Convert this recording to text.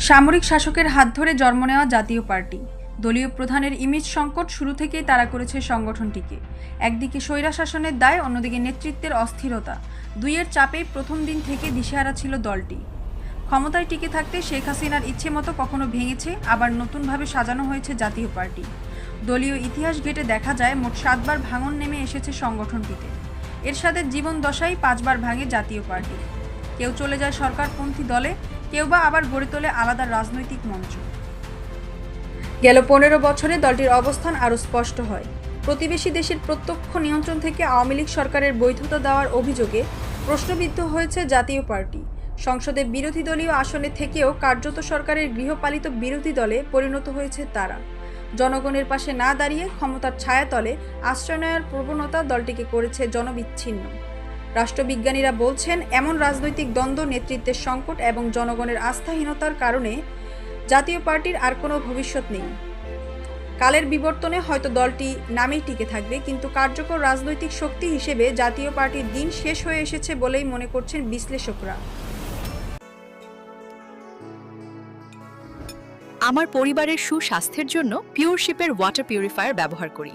সামরিক শাসকের হাত ধরে জন্ম নেওয়া জাতীয় পার্টি। দলীয় প্রধানের ইমেজ সংকট শুরু থেকেই তাড়া করেছে সংগঠনটিকে। একদিকে স্বৈরশাসনের দায়, অন্যদিকে নেতৃত্বের অস্থিরতা, দুইয়ের চাপেই প্রথম দিন থেকে দিশেহারা ছিল দলটি। ক্ষমতায় টিকে থাকতে শেখ হাসিনার ইচ্ছে মতো কখনো ভেঙেছে, আবার নতুনভাবে সাজানো হয়েছে জাতীয় পার্টি। দলীয় ইতিহাস ঘেঁটে দেখা যায় মোট 7বার ভাঙন নেমে এসেছে সংগঠনটিতে। এরশাদের জীবন দশাই 5বার ভাঙে জাতীয় পার্টি। কেউ চলে যায় সরকারপন্থী দলে, কেউ বা আবার গড়ে তোলে আলাদা রাজনৈতিক মঞ্চ। গেল 15 বছরে দলটির অবস্থান আরও স্পষ্ট হয়। প্রতিবেশী দেশের প্রত্যক্ষ নিয়ন্ত্রণ থেকে আওয়ামী লীগ সরকারের বৈধতা দেওয়ার অভিযোগে প্রশ্নবিদ্ধ হয়েছে জাতীয় পার্টি। সংসদে বিরোধী দলীয় আসনে থেকেও কার্যত সরকারের গৃহপালিত বিরোধী দলে পরিণত হয়েছে তারা। জনগণের পাশে না দাঁড়িয়ে ক্ষমতার ছায়াতলে আশ্রয় নেওয়ার প্রবণতা দলটিকে করেছে জনবিচ্ছিন্ন। রাষ্ট্রবিজ্ঞানীরা বলছেন, এমন রাজনৈতিক দ্বন্দ্ব, নেতৃত্বের সংকট এবং জনগণের আস্থাহীনতার কারণে জাতীয় পার্টির আর কোনো ভবিষ্যৎ নেই। কালের বিবর্তনে হয়তো দলটি নামেই টিকে থাকবে, কিন্তু কার্যকর রাজনৈতিক শক্তি হিসেবে জাতীয় পার্টির দিন শেষ হয়ে এসেছে বলেই মনে করছেন বিশ্লেষকরা। আমার পরিবারের সুস্বাস্থ্যের জন্য পিওরশিপের ওয়াটার পিউরিফায়ার ব্যবহার করি।